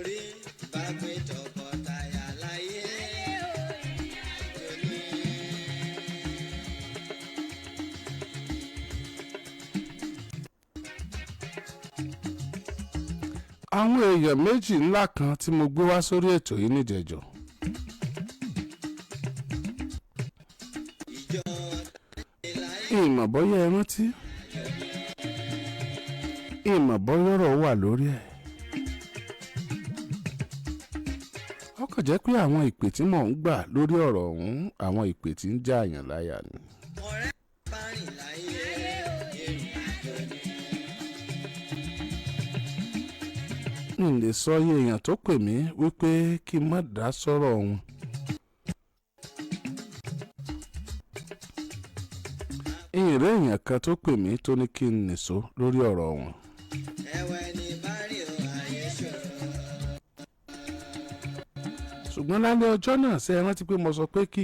torí bá gbé tọkọtaya láyé. àwọn èèyàn méjì ńlá kan tí mo gbé wá sórí ètò yìí níjẹ̀jọ́. ìmọ̀ bọ́yá ẹ rántí ìmọ̀ bọ́yọ̀rọ̀ wà lórí ẹ̀. ó kàn jẹ́ pé àwọn ìpè tí mò ń gbà lórí ọ̀rọ̀ ọ̀hún àwọn ìpè tí ń já àyàn láyà ni. n lè sọ iye èèyàn tó pè mí wípé kí n má dá sọ́rọ̀ ọ̀hún. ìrẹ́ èèyàn kan tó pè mí tó ní kí n nìṣó lórí ọ̀rọ̀ wọn. ṣùgbọ́n lálẹ́ ọjọ́ náà ṣe é rántí pé mo sọ pé kí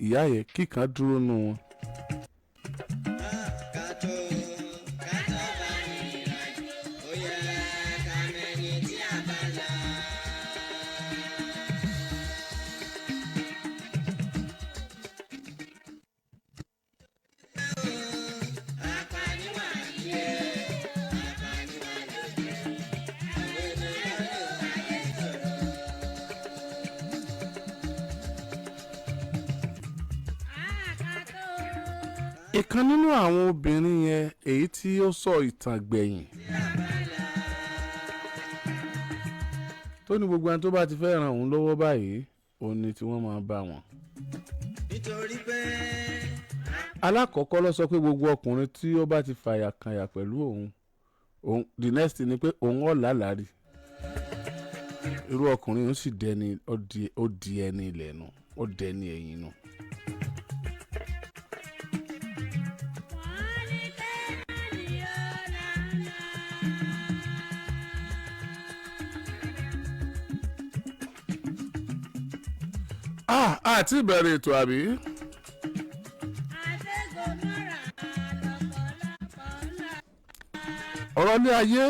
ìyá yẹn kíkan dúró nù wọn. ìkan nínú àwọn obìnrin yẹn èyí tí ó sọ ìtàn gbẹ̀yìn tó ní gbogbo ẹni tó bá ti fẹ́ ràn òun lọ́wọ́ báyìí òun ni tí wọ́n máa bá wọn. nítorí pé alákọ̀ọ́kọ́ ló sọ pé gbogbo ọkùnrin tí ó bá ti fàyà kànyà pẹ̀lú òun the next ni pé òun ọ̀là lárí irú ọkùnrin ó sì dẹni ó di ẹni ilẹ̀ nù ó dẹni ẹ̀yìn nù. àti ìbẹ̀rẹ̀ ètò àbí. ọ̀rọ̀ ní ayé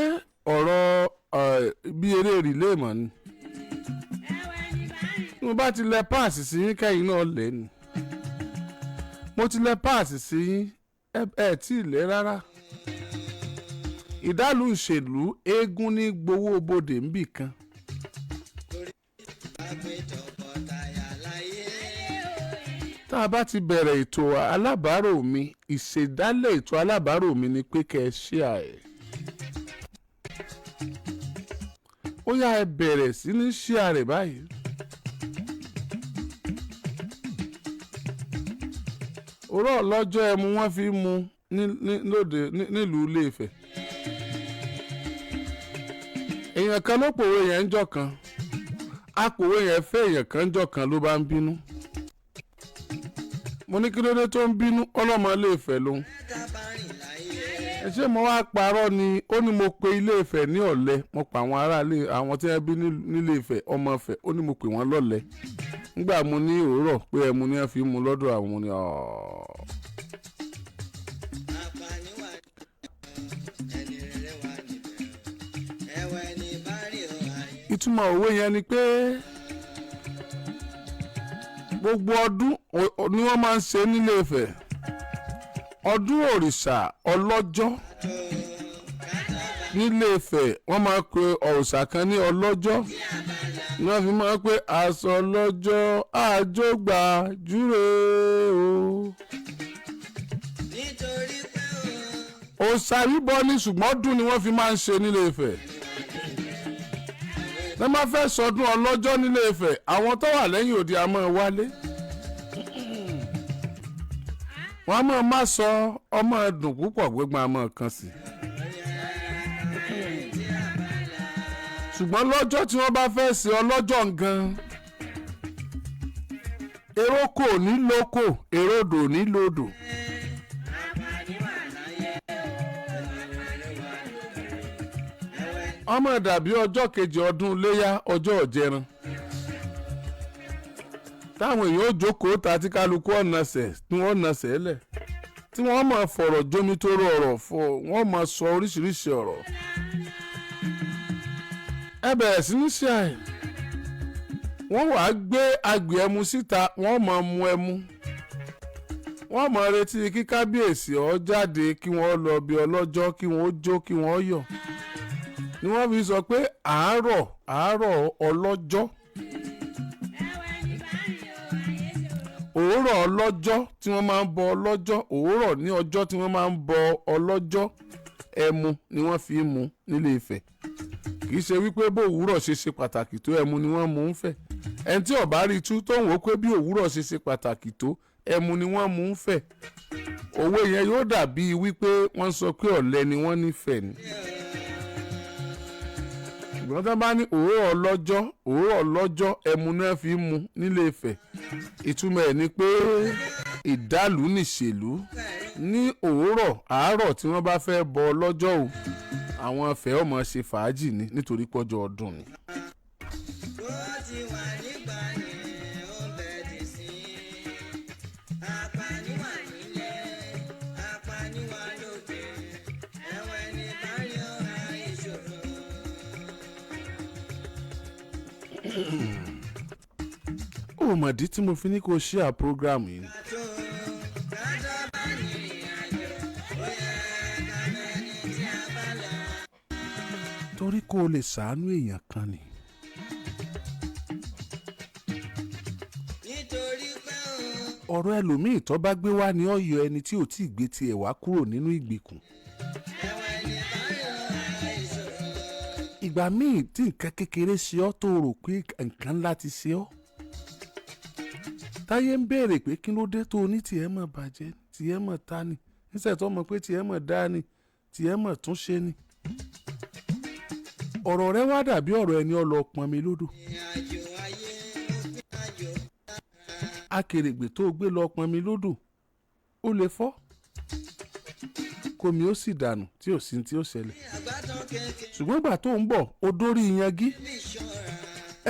ọ̀rọ̀ bí eré rìlé mọ̀ ni. mo bá ti lẹ páàsì sí yín kẹ́yìn náà lé ni. mo ti lẹ páàsì sí yín ẹ tí ì lé rárá. ìdálù ìṣèlú eégún ní gbowó bodè ńbì kan. tá a bá ti bẹ̀rẹ̀ ètò alábàárò mi ìṣèdálẹ̀ ètò alábàárò mi ni pé kẹ́ ẹ ṣíà ẹ̀. ó yá ẹ bẹ̀rẹ̀ sí ní ṣíà rẹ̀ báyìí. òró ọlọ́jọ́ ẹmu wọ́n fi mu nílùú Ilé-Ifẹ̀. èèyàn kan ló pòwe yẹn ń jọ kan apòwe yẹn fẹ́ èèyàn kan ń jọ kan ló bá ń bínú. mo ní kí ló dé tó ń bínú ọlọ́mọ Ilé-Ifẹ̀ lòun. ẹ ṣé mo wá parọ́ ni ó ní mo pe Ilé-Ifẹ̀ ní ọ̀lẹ mo pa àwọn aráàlú àwọn tí wọ́n bí nílé-Ifẹ̀ ọmọ Ifẹ̀ ó ní mo pè wọ́n lọ́lẹ. nígbà mo ní òwúrọ̀ pé ẹmu ni wọ́n fi mu lọ́dọ̀ àwọn mo ní ìtumọ̀ òwe yẹn ni pé gbogbo ọdún ni wọ́n máa ń ṣe nílé Ifẹ̀ ọdún òrìṣà ọlọ́jọ́ nílé Ifẹ̀ wọ́n máa pe òrìṣà kan ní ọlọ́jọ́ ni wọ́n fi máa pe aṣọ ọlọ́jọ́ àjọgbà júre o. òrìṣà bíbọ ní ṣùgbọ́n ọdún ni wọ́n fi máa ń ṣe nílé Ifẹ̀. wọ́n máa fẹ́ sọdún ọlọ́jọ́ nílé Ifẹ̀ àwọn tó wà lẹ́yìn òde a máa wálé. wọ́n á máa má sọ ọmọ ẹ̀dùn púpọ̀ gbégbá a máa kan sí. ṣùgbọ́n lọ́jọ́ tí wọ́n bá fẹ́ ṣe ọlọ́jọ́ gan èrò kò ní lóko èrò dò ní lodò. ọmọ dàbí ọjọ́ kejì ọdún iléyá ọjọ́ ọ̀jẹran táwọn èèyàn ó jókòó ta tí kálukú ọ̀nàṣẹ̀ tí wọ́n nàṣẹ̀ lẹ̀ tí wọ́n máa fọ̀rọ̀ jómitóró ọ̀rọ̀ fọ wọ́n máa sọ oríṣiríṣi ọ̀rọ̀. ẹ bẹ̀rẹ̀ sí ní ṣe àì wọ́n wàá gbé agbè ẹmu síta wọ́n máa mu ẹmu wọ́n máa retí kí kábíyèsí ó jáde kí wọ́n lọ bí ọlọ́jọ́ kí wọ́n jó kí wọ́n yọ̀ ni wọ́n fi sọ pé àárọ̀ ọlọ́jọ́ òwúrọ̀ ọlọ́jọ́ tí wọ́n máa ń bọ ọlọ́jọ́ òwúrọ̀ ní ọjọ́ tí wọ́n máa ń bọ ọlọ́jọ́ ẹmu ni wọ́n fi mu nílé Ifẹ̀ kì í ṣe wípé bó òwúrọ̀ ṣe pàtàkì tó ẹmu ni wọ́n mú ń fẹ̀ ẹni tí ọ̀bá rí tú tó ń wò pé bí òwúrọ̀ ṣe pàtàkì tó ẹmu ni wọ́n mú ń fẹ̀ òwe yẹn yóò dàbí wípé wọ́n sọ pé ọ̀lẹ ni wọ́n nífẹ̀ẹ́ ni ṣùgbọ́n tó bá ní òwúrọ̀ ọlọ́jọ́ ẹmu náà fi mu nílé Ifẹ̀ ìtumọ̀ ẹ̀ ni pé ìdálù nìṣèlú ní òwúrọ̀ àárọ̀ tí wọ́n bá fẹ́ bọ ọlọ́jọ́ o àwọn Ifẹ̀ ọmọ ṣe fàájì ni nítorí pọ́jọ́ ọdún ni. ó mọ̀dí tí mo fi ní kó share program yìí. torí kó o lè ṣàánú èèyàn kan ni. ọ̀rọ̀ ẹlòmíì tó bá gbé wá ní ọ̀yọ́ ẹni tí ò tí ì gbé tiẹ̀ wá kúrò nínú ìgbèkùn. ìgbà míì tí nǹkan kékeré ṣe ọ́ tó rò pé nǹkan ńlá ti ṣe ọ́. táyé ń béèrè pé kí ló dé tó o ní tiẹ̀ mọ̀ bàjẹ́ tiẹ̀ mọ̀ ta ni níṣẹ́ tó mọ̀ pé tiẹ̀ mọ̀ dá ni tiẹ̀ mọ̀ tún ṣe ni. ọ̀rọ̀ rẹ wá dàbí ọ̀rọ̀ ẹni ọlọ pọnmi lódò. akèrègbè tó gbé lọ pọnmi lódò ó lè fọ́ kómi ó sì dànù tí ò sí tí ó ṣẹlẹ̀. ṣùgbọ́n ìgbà tó ń bọ̀ ó dórí yangi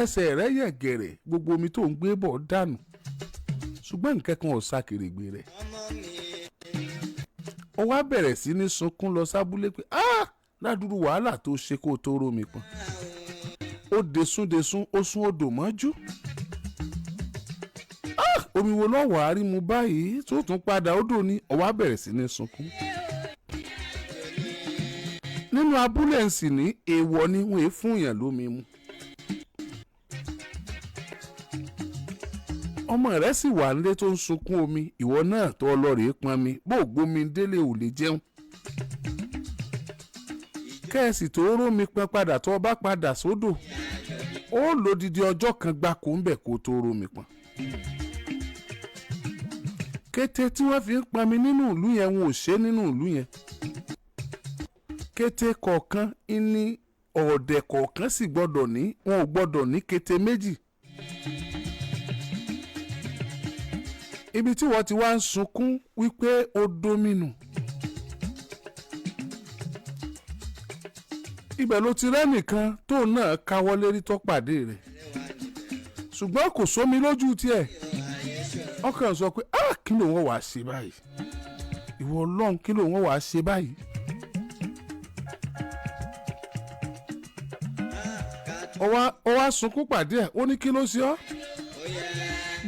ẹsẹ̀ rẹ̀ yẹ̀ gẹ̀rẹ̀ gbogbo omi tó ń gbé bọ̀ dànù ṣùgbọ́n nǹkan kan ò ṣàkèrègbè rẹ̀. ó wá bẹ̀rẹ̀ sí ní sunkún lọ sábúlé pé ládùúrú wàhálà tó ṣe kó tó rómi pọn. ó desún ó sún odò mọ́jú. omi wo lọ́wọ́ àárímu báyìí tó tún padà odò ní ó wá bẹ̀rẹ̀ sí ní sunkún. nínú abúlé ǹsì ní èèwọ̀ ni wọ́n è fún èèyàn lómi mu. ọmọ rẹ̀ sì wà nílé tó ń sunkún omi ìwọ náà tó ọlọ́rẹ̀ẹ́ pọnmi bó gbómi délé ò lè jẹun. kẹ́ẹ̀sì tó rómi pọn padà tó bá padà sódò ó lòdìdí ọjọ́ kan gbáko ń bẹ̀ kó tó rómi pọn. kété tí wọ́n fi ń pọnmi nínú ìlú yẹn wọn ò ṣe nínú ìlú yẹn. kété kọ̀ọ̀kan ní ọ̀ọ̀dẹ̀ kọ̀ọ̀kan sì gbọ́dọ̀ ní wọn ò gbọ́dọ̀ ní kété méjì. ibi tí wọ́n ti wá ń sunkún wípé ó dómìnù. ibẹ̀ ló ti rẹ́nìkan tó náà káwọ́ lérí tó pàdé rẹ̀ ṣùgbọ́n kò sómi lójú tiẹ̀ ọkàn sọ pé kí ló wọ́n wàá ṣe báyìí ìwọ Ọlọ́run kí ló wọ́n wàá ṣe báyìí. ó wá sunkún pàdé ẹ̀ ó ní kí ló ṣe ọ́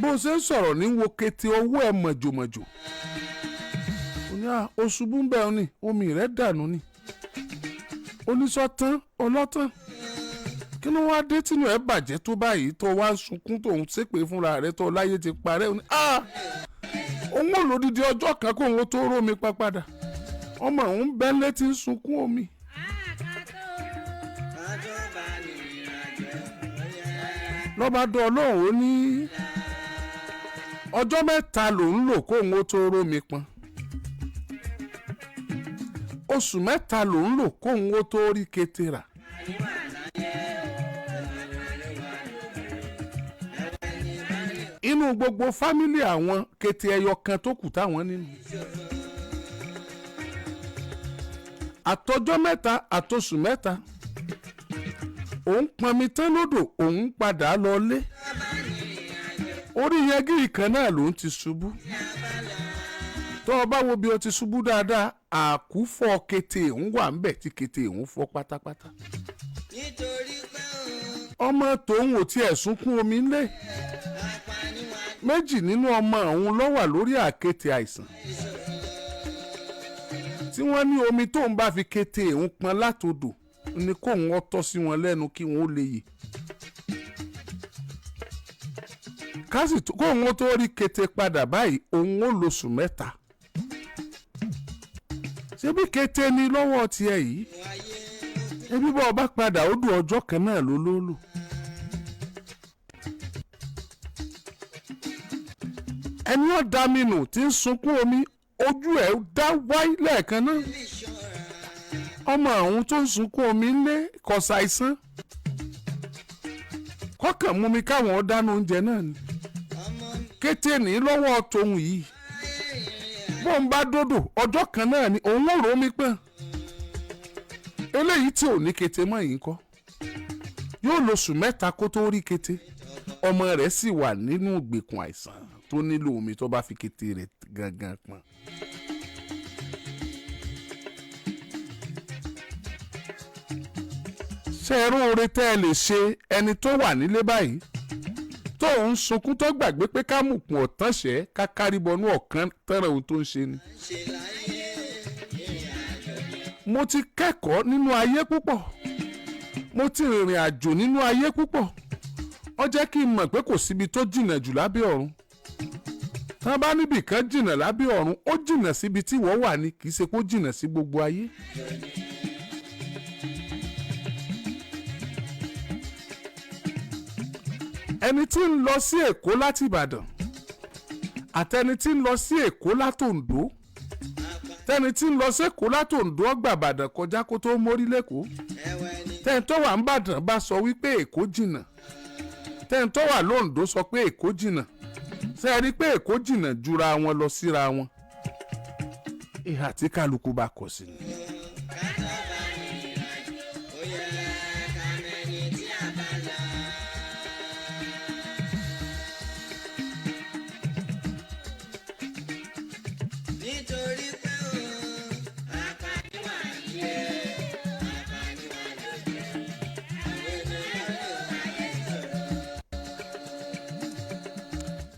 bó ṣe ń sọ̀rọ̀ ní wo kété owó ẹ̀ mọ̀jòmọ̀jò ó ní oṣubú ń bẹ̀ ọ́ ni omi rẹ̀ dànù ni oníṣọ́tán ọlọ́tàn kí ló wá dé tínú ẹ̀ bàjẹ́ tó báyìí tó wá ń sunkún tó ń ṣépè fúnra rẹ̀ tó láyé ti parẹ́ òun òun ò lòdìdí ọjọ́ kan kó òun tó rómi pa padà ọmọ òun bẹ́ létí ń sunkún omi. lọ́ba dán ọlọ́run ó ní ọjọ́ mẹ́ta lòún lò kó òun tó rómi pọn oṣù mẹ́ta lòún lò kó òun tó rí kété rà. inú gbogbo fámílì àwọn kété ẹyọ kan tó kù táwọn nínú. àtọjọ́ mẹ́ta àtọṣù mẹ́ta òun pọnmi tán lódò òun padà lọ lé orí yẹgìrì kan náà lòun ti ṣubú tó o bá wo bí o ti ṣubú dáadáa àkúfọ̀ kété òun wà ńbẹ̀ tí kété òun fọ́ pátápátá. nítorí pé ọmọ tòun ò tiẹ̀ sunkún omi ńlẹ̀ méjì nínú ọmọ òun ló wà lórí àkéte àìsàn tí wọ́n ní omi tóun bá fi kété òun pọn látodò ni kóun ó tọ́ sí wọn lẹ́nu kí wọ́n ó lè yè kóun ó tó rí kété padà báyìí òun ó lóṣù 3 ṣebí kété ni lọ́wọ́ tiẹ̀ yìí ebi bọ́ ọba padà ó dùn ọjọ́ kan náà ló lólò. ẹni ó dá mi nù tí ń sunkún omi ojú ẹ̀ dá wáyé lẹ́ẹ̀kan náà. ọmọ àwọn tó ń sunkún omi ńlé kò ṣàìsàn. kọ́kàn mú mi káwọn ó dáná oúnjẹ náà ni. kété ní lọ́wọ́ tòun yìí. bó ń bá dòdò ọjọ́ kan náà ni òun ò rò mí pọ́n. eléyìí tí ò ní kété mọ́ yìí kọ́ yóò lóṣù 3 kó tó rí kété ọmọ rẹ̀ sì wà nínú ìgbèkùn àìsàn tó nílò omi tó bá fi kété rẹ̀ gangan pọ́n. ṣé ẹrú oore tẹ́ ẹ lè ṣe ẹni tó wà nílé báyìí tó ń sunkún tó gbàgbé pé ká mùkún ọ̀tánṣẹ́ ká kárí bọnú ọ̀kan tẹ́rẹ̀ ohun tó ń ṣe ni. mo ti kẹ́kọ̀ọ́ nínú ayé púpọ̀ mo ti rìnrìn àjò nínú ayé púpọ̀ ó jẹ́ kí n mọ̀ pé kò síbi tó jìnnà jù lábẹ́ ọ̀run tá bá níbì kan jìnnà lábẹ́ ọ̀run ó jìnnà síbi tí wọ́n wà ní kì í ṣe kó jìnnà sí gbogbo ayé. ẹni tí ń lọ sí Èkó láti Ìbàdàn àtẹni tí ń lọ sí Èkó látòǹdó tẹni tí ń lọ sí Èkó látòǹdó ọgbà Ìbàdàn kọjá kó tó mórí lẹ́kọ̀ọ́ tẹni tó wà ń Ìbàdàn bá sọ wípé Èkó jìnnà tẹni tó wà lóǹdó sọ pé Èkó jìnnà ṣe rí pé Èkó jìnnà jura wọn lọ síra wọn ìhà tí kálukú bá kọ sí ni.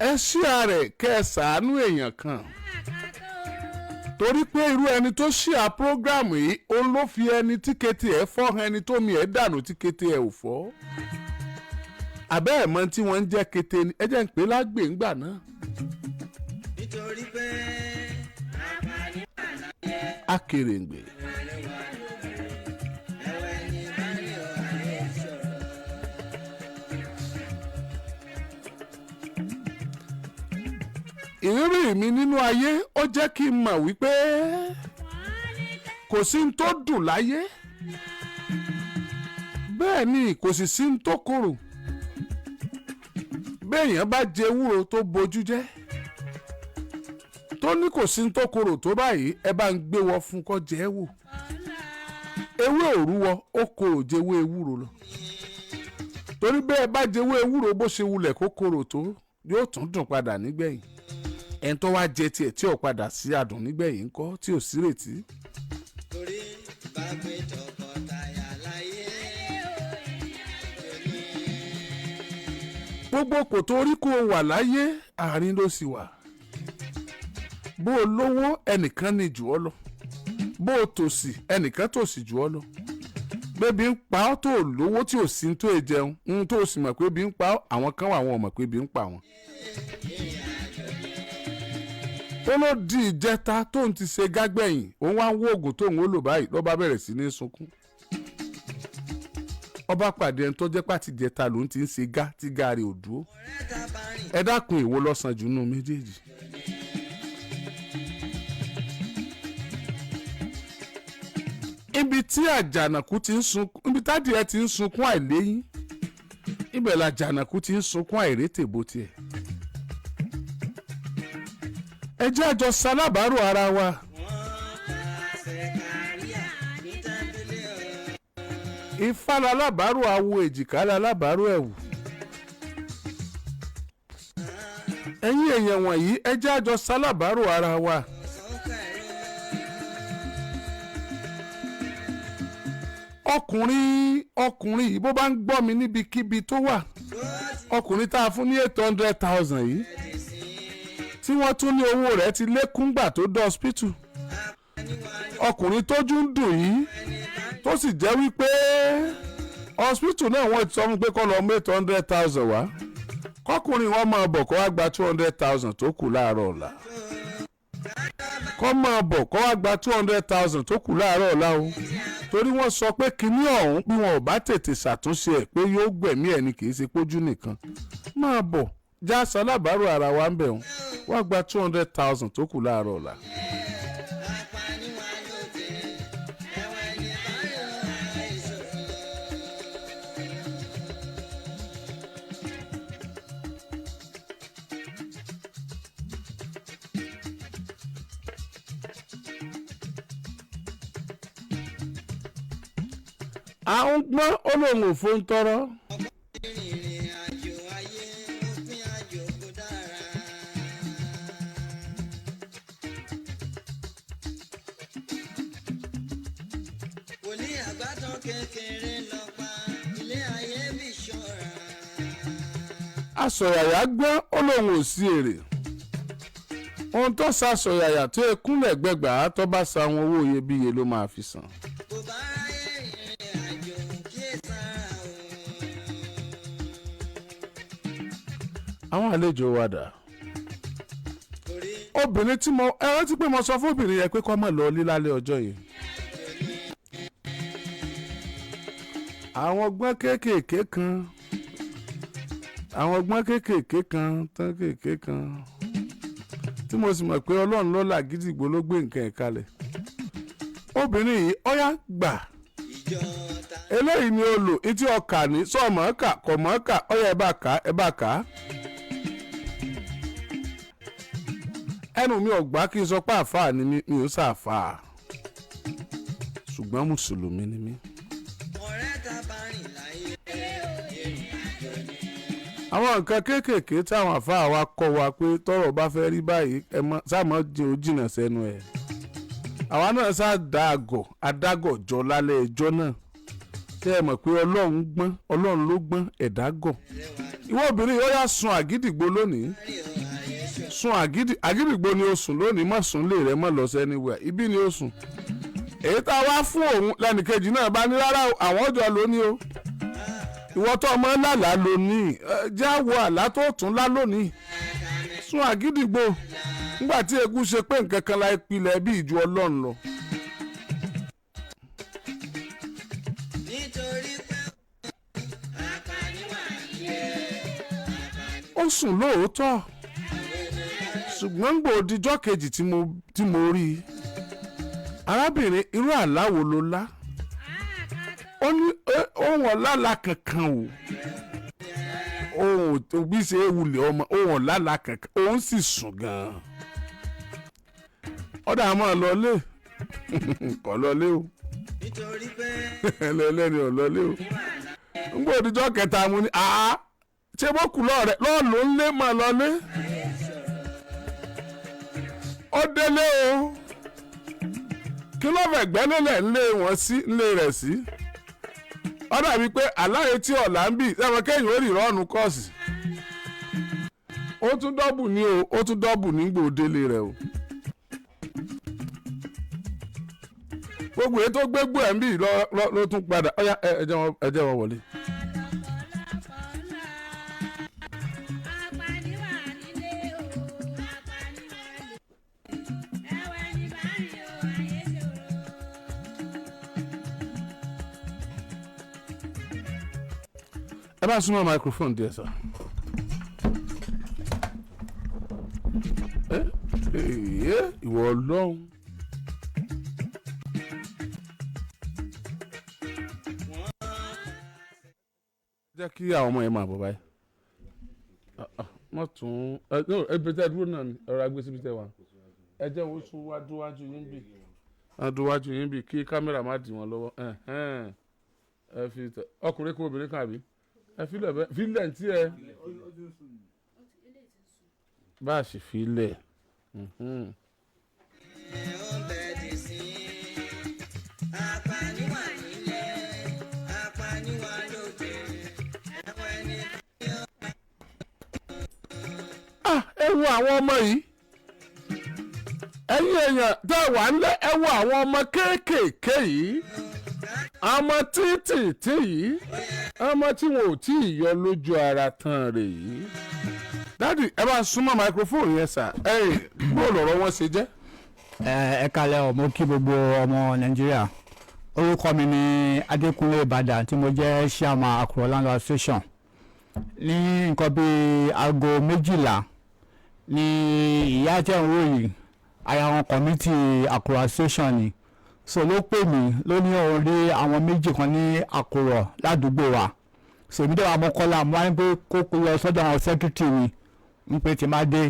ẹ ṣíà rẹ̀ kẹ́ ẹ ṣàánú èèyàn kan torí pé irú ẹni tó ṣíà prógráàmù yìí òun ló fi ẹni tí kété ẹ̀ fọ́ han ẹni tó mi ẹ̀ dànù tí kété ẹ̀ ò fọ́ àbẹ́ ẹ̀ mọ̀ tí wọ́n ń jẹ́ kété ni ẹ jẹ́ ń pè lágbè ńgbà náà. nítorí pé akèrèǹgbè. ìrírí mi nínú ayé ó jẹ́ kí n mọ̀ wípé kò sí n tó dùn láyé bẹ́ẹ̀ ni kò sì sí n tó korò béèyàn bá jẹ ewúro tó bojú jẹ́ tó ní kò sí n tó korò tó báyìí ẹ bá ń gbé wọ fún kó jẹ wò ewé òrúwọ ó korò jẹwé ewúro lọ torí bẹ́ẹ̀ bá jẹwé ewúro bó ṣe wulẹ̀ kó korò tó yóò tún dùn padà nígbẹ̀yìn ẹni tó wá jẹ tiẹ̀ tí ò padà sí àdùn nígbẹ̀yìn ńkọ́ tí ò sí retí. torí bá gbé tọkọtaya láyé gbogbo kò torí kó o wà láyé àárín ló sì wà bó o lówó ẹnìkan ní jù ọ́ lọ bó o tòṣì ẹnìkan tòṣì jù ọ́ lọ bébí ń pa ọ́ tó lówó tí ò sí tó e jẹun ń tó sì mọ̀ pé bí ń pa ọ́ àwọn kan wà wọn mọ̀ pé bí ń pa wọn. ó ló di ìjẹta tóun ti ṣe gágbẹ̀yìn òun wá ń wó oògùn tóun ó lò báyìí ló bá bẹ̀rẹ̀ sí ní sunkún. ọba pàdé ẹni tó jẹ́ pàtí jẹta lòun ti ń ṣe gá tí gaari ò dúró. ẹ dákun èwo lọ́sàn jù nínú méjèèjì. ibi tí àjànàkú ti ń sunkún ibi tádìẹ ti ń sunkún àìléyìn ibẹ̀ la àjànàkú ti ń sunkún àìrétè bó tiẹ̀. ẹ jẹ́ àjọ sálábàárò ara wa. ifá lalábàárò awo èjìká lalábàárò ẹ̀wù. ẹ̀yin èèyàn wọ̀nyí ẹ jẹ́ àjọ sálábàárò ara wa. ọkùnrin yìí bó bá ń gbọ́ mi níbikíbi tó wà, ọkùnrin tá a fún ní 800,000 yìí tí wọ́n tún ní owó rẹ̀ ti lékún gbà tó dé hospital, ọkùnrin tójú ń dùn yìí tó sì jẹ́ wípé hospital náà wọ́n ti sọ fún pé kó lọ mú 800,000 wá, kọkùnrin wọn máa bọ̀ kó wá gba 200,000 tó kù láàárọ̀ ọ̀la, kó máa bọ̀ kó wá gba 200,000 tó kù láàárọ̀ ọ̀la o, torí wọ́n sọ pé kinní ọ̀hún bí wọn ò bá tètè ṣàtúnṣe ẹ̀ pé yóò gbẹ̀mí ẹ̀ ní kì í ṣe pójú nìkan. Máa bọ̀ já sálábàárò ara wa ń bẹ̀ wọ́n wá gba 200,000 tó kù láàárọ̀ ọ̀la. Àwọn gbọ́n olóhùn òfò ń tọrọ. Asọ̀yàyà gbọ́n olóhùn òsì èrè. Ohun tó ṣàṣọ̀yàyà tó ekúnlẹ̀ gbẹgbàá tó bá sa àwọn owó iyebíye ló máa fi san. Àwọn àlejò wa dà. Obìnrin tí mo rántí pé mo sọ fún obìnrin yẹn pé kó má lọ lílálẹ́ ọjọ́ yìí. Àwọn ọgbọ́n kéékèèké kan tí mo sì mọ̀ pé Ọlọ́run ló làgídìgbò ló gbé nǹkan ẹ̀ kalẹ̀. Obìnrin yìí ọ̀yá gbà. Eléyìí ni ó lò etí ọkà ní sọ̀mọ́ọ́kà kọ̀mọ́ọ́kà ọ̀yá ẹ bá kà á. Ẹnu mi ọ̀gbá kí n sọ pé àfáà ni mi ò sàfáà, ṣùgbọ́n mùsùlùmí ni mí. Àwọn nǹkan kéékèèké táwọn àfáà wa kọ́ wa pé tọ́rọ̀ bá fẹ́ rí báyìí sáàmọ́ jìnnà sẹ́nu ẹ̀. Àwa náà sá adágọ̀ jọ lálẹ́ ẹjọ́ náà. Ṣé ẹ mọ̀ pé Ọlọ́run ló gbọ́n ẹ̀dá gọ̀. Ìwọ obìnrin yóò yá sun àgídìgbò lónìí. Sun àgídìgbò ni ó sùn lónìí, má sùn lé rẹ mọ́ lọ sẹ́ni wẹ̀ ibi ni ó sùn. Èyí tá a wá fún òun lẹ́nìkejì náà bá ní rárá àwọn ọjọ́ lónìí o. Ìwọ tó ọmọ lálàá lónìí jẹ́ àwọ̀ àlá tó tún lá lónìí. Sun àgídìgbò nígbà tí egun ṣe pé nǹkan kan la ìpìlẹ̀ bí ìjù Ọlọ́run lọ. Ó sùn lóòótọ́ ṣùgbọ́n gbòdìjọ́ kejì tí mo rí i, arábìnrin irú àláwo ló lá. Ó ní ohun ọ̀làlà kankan o, ohun òbí ṣe é wulẹ̀ ọmọ ohun ọ̀làlà kankan, òun sì sùn gan-an. Ọ̀dà àmọ́ lọlé kọ́ lọlé o ẹlẹ́ni ò lọlé o. Gbòdìjọ́ kẹta mo ní ṣé mo kù lọ́ọ̀rẹ́ lọ́ọ̀lù ń lé mọ́ lọlé. Ó délé o, kí ló fẹ́ gbẹ́lélẹ̀ ńlé rẹ̀ sí. Ó dàbí pé aláyé tí ọ̀la ń bì sẹ́wọ̀n kéèyàn ó rí ìrọ́ọ̀nù kọ́ọ̀sì. Ó tún dọ́bù ní gbòdélé rẹ̀ o. Gbogbo èyí tó gbégbó ẹ̀ ń bì ló tún padà ọ̀yá ẹ jẹ́ wọn wọlé. Ẹ bá súnmọ́ microphone díẹ̀ sá. Ìwọ Ọlọ́run. Jẹ́ kí àwọn ọmọ yẹn máa bọ̀ báyìí. Wọ́n tún ẹbí tẹ́ dúró náà ni ọ̀rọ̀ agbé síbi tẹ́ wà. Ẹ jẹ́ wọ́n tún wájú yín bì. Wájú yín bì kí kámẹ́rà má dì wọ́n lọ́wọ́. Ẹ fi ọkùnrin kó obìnrin kan àbí? Ẹ filẹ̀ bẹ́ẹ̀ filẹ̀ ntí ẹ. Bá a sì filẹ̀. ẹ wo àwọn ọmọ yìí ẹ̀yin èèyàn tẹ́ wà ńlẹ̀ ẹ wo àwọn ọmọ kéékèèké yìí ọmọ títì yìí ọmọ tí wọn ò tí ì yọ lójú ara tán rè yìí dádì ẹ bá súnmọ́ microphone yẹn sà bó lọ̀rọ̀ wọn ṣe jẹ́. ẹ kalẹ̀ ọ̀ mo kí gbogbo ọmọ nàìjíríà orúkọ mi ni adékúnlé ìbàdàn tí mo jẹ́ chairman Akure Landlord Association ní nǹkan bíi aago 12 ní ìyá tẹ̀ ń ròyìn ara wọn kọ́mítì Akure Association ni so ló pè mí ló ní òun rí àwọn méjì kan ní Akure ládùúgbò wa so èmi dẹ́wà mọ́kànlá mo wá ní pé kó lọ sọ́dọ̀ àwọn secretary mi ń pè tí má dé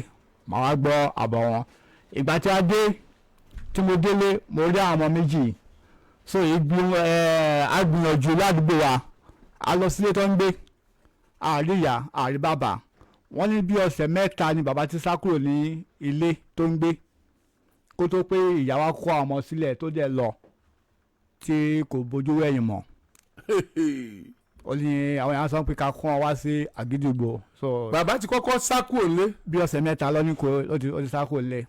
màá wá gbọ́ àbọ̀ wọn ìgbà tí a dé tí mo délé mo rí àwọn ọmọ méjì so agbìyànjú ládùúgbò wa a lọ sílé tó ń gbé àárí ìyá àárí bàbá wọ́n ní bí ọ̀sẹ̀ mẹ́ta ni bàbá ti sá kúrò ní ilé tó ń gbé kó tó pé ìyá wa kó àwọn ọmọ sílẹ̀ tó dẹ̀ lọ tí kò bójú wẹ̀yìn mọ́ ó ní àwọn èèyàn sọ pé ká kó wọn wá sí àgídìgbò. bàbá ti kọ́kọ́ sá kúrò nílé. bí ọ̀sẹ̀ mẹ́ta lọ́ní kó ó ti sá kúrò nílé.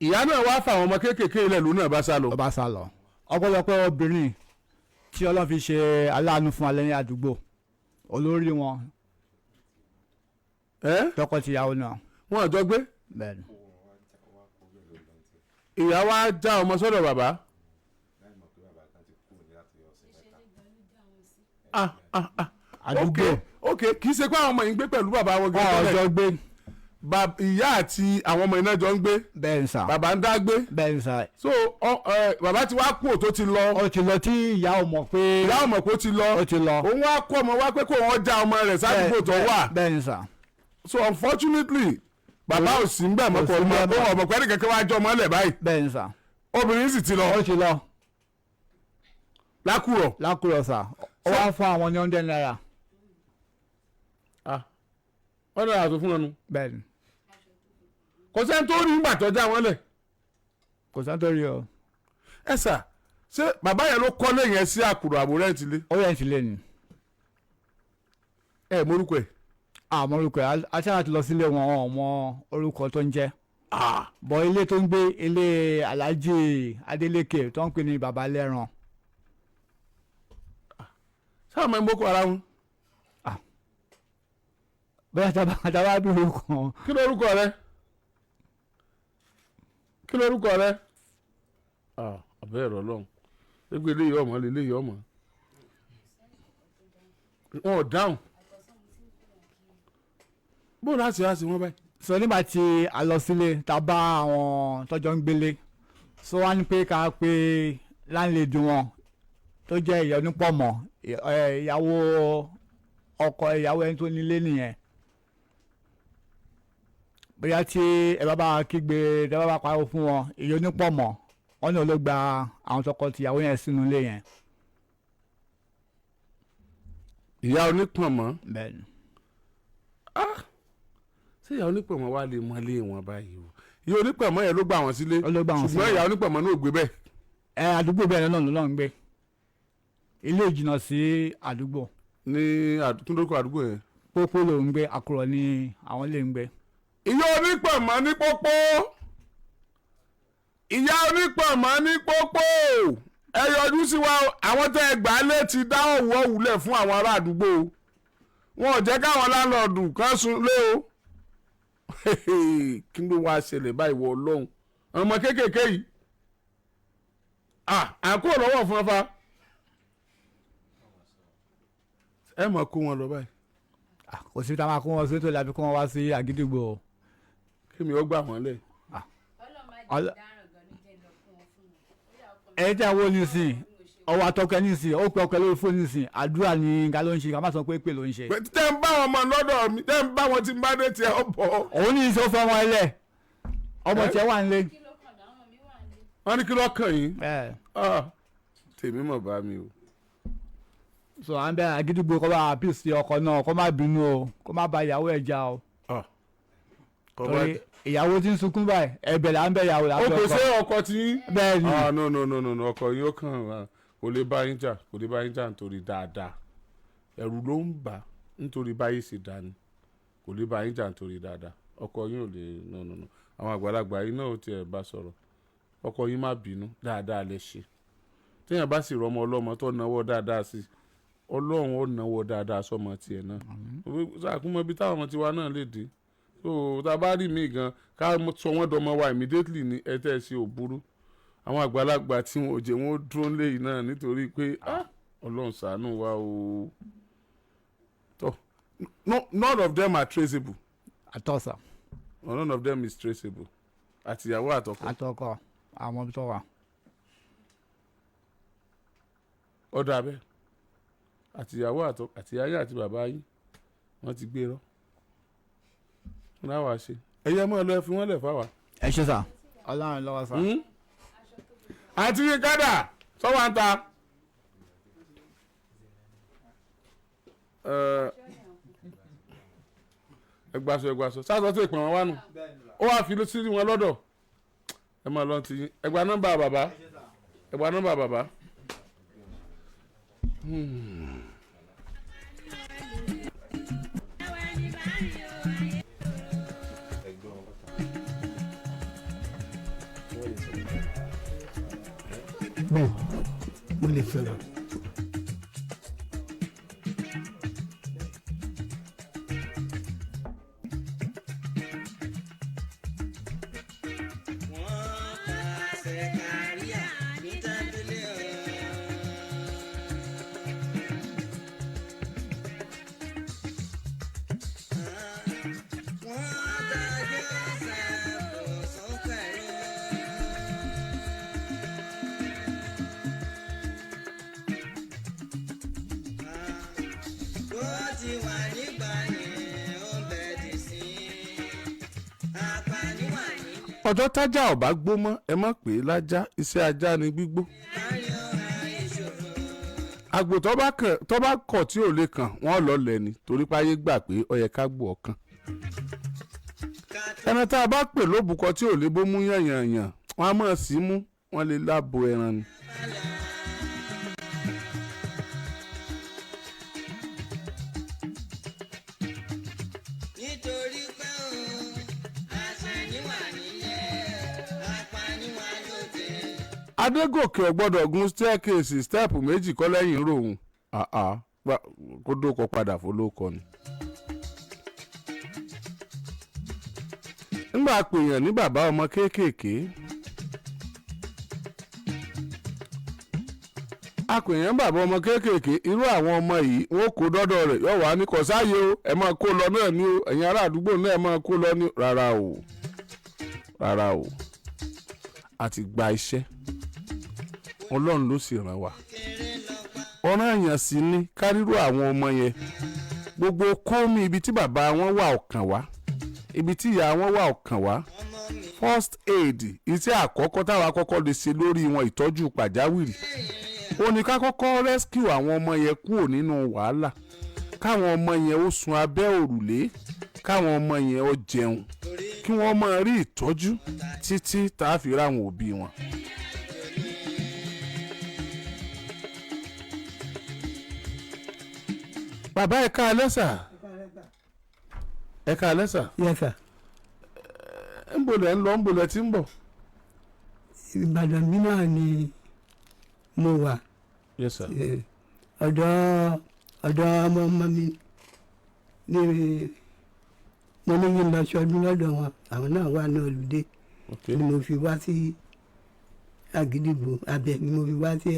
ìyá náà wá fáwọn ọmọ kéékèèké ilẹ̀ lónà bá sá lọ. ó bá sá lọ ọ̀pọ̀lọpọ̀ obìnrin tí Ọlọ́run fi ṣe aláàánú fún alẹ́ ní àdúgbò olórí wọn tọkọtìyàwó náà. wọn àjọ gbé. bẹ́ẹ̀ni. ìyá wa já ọmọ sọ́dọ̀ bàbá. àdúgbò. ok kì í ṣe pé àwọn ọmọ yìí ń gbé pẹ̀lú bàbá wọn gẹ́gẹ́ ọjọ́ gbé. ìyá àti àwọn ọmọ iná jọ ń gbé. bẹ́ẹ̀ sà. bàbá ń dá gbé. bẹ́ẹ̀ sà. so bàbá ti wá kú ò tó ti lọ. ó ti lọ tí ìyá ò mọ̀ pé. ìyá ò mọ̀ pé ó ti lọ. ó ti lọ. òun wá kó ọmọ wá pé kó wọn já ọmọ rẹ̀ sádùúgbò tó wà. bẹ́ẹ̀ sà. so unfortunately bàbá ò sí ń bẹ̀ mọ́ pọ̀ ọmọ pẹ́ẹ́nì kẹ́kẹ́ wá jọ ọmọ lẹ̀ báyìí. bẹ́ẹ̀ sà. obìnrin sì ti lọ. ó ti lọ. lákùrọ̀ sà. ó wá fún àwọn ní 100 naira. wọ́n dára tó fún ọnu. bẹ́ẹ̀ni. kò sẹ́ni tó rí ìgbà tó já wọn lẹ̀. kò sẹ́ni tó rí o. ẹ sà ṣé bàbá yẹn ló kọ́lé yẹn sí Àkùrọ̀ àbò rẹ́ǹtì lé. ó rẹ́ǹtì lé ni. ẹ morúkọ ẹ. àmọ́ orúkọ ẹ aṣáájú ti lọ sílé wọn ọmọ orúkọ tó ń jẹ́. bọ̀ ilé tó ń gbé ilé Alhaji Adeleke tó ń pè ní baba lẹ́ran. sáà máa ń boko ara wọn. bẹ́ẹ̀ tàbá bí orúkọ. kí lórúkọ rẹ. àbẹ́ ẹ̀rọ lọ́hùn gbégbé eléyìí ọmọ eléyìí ọmọ wọn ò dáhùn bó láti wá sí wọn báyìí. sọ nígbà tí a lọ sílé tá a bá àwọn tọ́jọ́ ń gbélé sọ wá ní pé ká pé láńlẹ́dì wọn tó jẹ́ ìyá onípọ̀mọ́ ìyàwó ọkọ ìyàwó ẹni tó nílé nìyẹn bóyá tí ẹ bá bá kígbe ẹ bá bá pariwo fún wọn ìyá onípọ̀mọ́ wọn náà ló gba àwọn tọkọ-tìyàwó yẹn sínú ilé yẹn. ìyá onípọ̀mọ́. bẹ́ẹ̀ni. ṣé ìyá onípọ̀mọ́ wá lè mọ ilé wọn báyìí o ìyá onípọ̀mọ́ yẹn ló gbà wọ́n sílé ṣùgbọ́n ìyá onípọ̀mọ́ náà ò gbé bẹ́ẹ̀. àdúgbò bẹ́ẹ̀ náà ló ń gbé ilé ìjìnà sí àdúgbò. ní túndókò àdúgbò yẹn. pópó ló ń gbé Àkùrọ̀ ni àwọn lè ń gbé. ìyá onípọ̀mọ́ ní pópó ìyá onípọ̀mọ́ ní pópó ẹ yọjú sí wa àwọn tẹ́ ẹ gbà á lé ti dá òwò òwúlẹ̀ fún àwọn ará àdúgbò wọn ò jẹ́ káwọn láńlọ́ọ̀dù kan sùn lé o kí ló wá ṣẹlẹ̀ báyìí wọ Ọlọ́run ọmọ kéékèèké yìí àkó lọ́wọ́ fún ọfà ẹ mọ̀ kó wọn lọ báyìí. kò sí táwọn akó wọn sí tó lábí kó wọn wá sí àgídìgbò. kí mi ó gbà wọ́n lẹ̀. ẹ tí a wo nísìn ọwọ́ àtọkẹ nísìn ó pẹ ọkẹ lórí fóònù nísìn àdúrà ní nga ló ń ṣe ká má sọ pé pè ló ń ṣe. tẹ́ ń bá wọn mọ lọ́dọ̀ mi tẹ́ ń bá wọn tí ń bá dé tiẹ̀ ọ bọ̀. òun ní ìṣó fẹ́ wọn ẹlẹ̀ ọmọ tiẹ̀ wà nílé. wọ́n ní kí ló kàn yín. tèmi mọ̀ bá mi o. so à ń bẹ àgídìgbò kọ́ bá àpìsì ọkọ náà kó má bínú o kó má ba ìyàwó ẹ̀ já o. torí ìyàwó tí ń sunkún báyìí ẹ̀bẹ̀ là ń bẹ ìyàwó làbẹ ọkọ. o kò sí ọkọ tí. bẹ́ẹ̀ ni. no ọkọ yín ó kàn kò lè bá yín jà nítorí dáadáa ẹ̀rù ló ń bà nítorí báyìí sì dání kò lè bá yín jà nítorí dáadáa ọkọ yín ò lè no àwọn àgbàlagbà yín náà ò tiẹ̀ bá sọ̀rọ̀ ọkọ yín má bínú dáadáa lẹ ṣe téèyàn bá sì rọmọ ọlọ́mọ tó náwó dáadáa sí ọlọ́run ó náwó dáadáa sọmọ tiẹ̀ náà sàkúmọ́ bí táwọn ọmọ tiwa náà lè dé so tá a bá rí mi gan ká sọ wọ́n dọmọ wa immediately ní ẹ tẹ́ ẹ ṣe ò burú àwọn àgbàlagbà tí wọn ò jẹ́ wọn ó dúró léyìí náà nítorí pé ọlọ́run ṣàánú wa o tó none of them are traceable. àtọ́sà. None of them is traceable. Àtìyàwó àtọkọ. àtọkọ àwọn ibi tó wà. ọ̀dọ̀ abẹ́ àtìyàwó àtọkọ àtìyáyé àti bàbá yín wọ́n ti gbé rọ́. wọ́n náà wá ṣe. ẹ̀yẹ́ mọ́ ẹ lọ fi wọ́n lẹ̀ fáwa. ẹ ṣe sà. ọlọ́run lọ́wọ́ sà. àti kádà sọ́wọ́ ń ta. ẹgbàsọ sáàsọ tí ìpín wọn wá nù ó wàá fi sí wọn lọ́dọ̀ ẹ máa lọ ti yín ẹgbà nọ́mbà bàbá. bẹ́ẹ̀ mo lè sọ̀rọ̀. ọjọ́ tájà ọ̀bá gbó mọ́ ẹ má pè é lájá iṣẹ́ ajá ni gbígbó. àgbò tó bá kọ̀ tí ò lè kàn wọ́n lọ lẹ̀ ni torí páyé gbà pé ó yẹ ká gbò ọ̀kan. ẹran tá a bá pè lóbùkọ tí ò lè bó mú yànyànyàn wọ́n á mọ̀ sí mú wọ́n lè lábo ẹran ni. adégòkè ọ̀gbọ́dọ̀ gun staircase step méjì kọ́ lẹ́yìn ròhun kó dókọ̀ padà fọlọ́kọ ni. nígbà pèèyàn ní bàbá ọmọ kéékèèké apèèyàn bàbá ọmọ kéékèèké irú àwọn ọmọ yìí wọn kó dọ́dọ̀ rẹ̀ yóò wá ní kọ̀sáyé o ẹ máa kó lọ náà ní o ẹ̀yin ará àdúgbò náà ẹ máa kó lọ ní rárá o àti gba iṣẹ́ ọlọ́run ló sì ràn wá ọ̀ràn èèyàn sì ní kárírò àwọn ọmọ yẹn gbogbo kọ́mi ibi tí bàbá wọn wà ọ̀kàn wá ibi tí ìyá wọn wà ọ̀kàn wá first aid iṣẹ́ àkọ́kọ́ táwa kọ́kọ́ lè ṣe lórí wọn ìtọ́jú pàjáwìrì ó ní ká kọ́kọ́ rescue àwọn ọmọ yẹn kúrò nínú wàhálà káwọn ọmọ yẹn ó sun abẹ́ òrùlé káwọn ọmọ yẹn ó jẹun kí wọ́n máa rí ìtọ́jú títí tá a fi ráwọn òbí wọn. bàbá ẹ káalẹ́ sà. ẹ káalẹ́ sà. Yes sir. ń bolẹ̀ ń lọ ń bolẹ̀ tí ń bọ̀. Ìbàdàn mi náà ni mo wà. Yes sir. ọ̀dọ̀ ọmọ mi ní mo ní kí n lọ ṣọdún lọ́dọ̀ wọn àwọn náà wà ní olùdé ni mo fi wá sí Àgídìgbò abẹ ni mo fi wá sí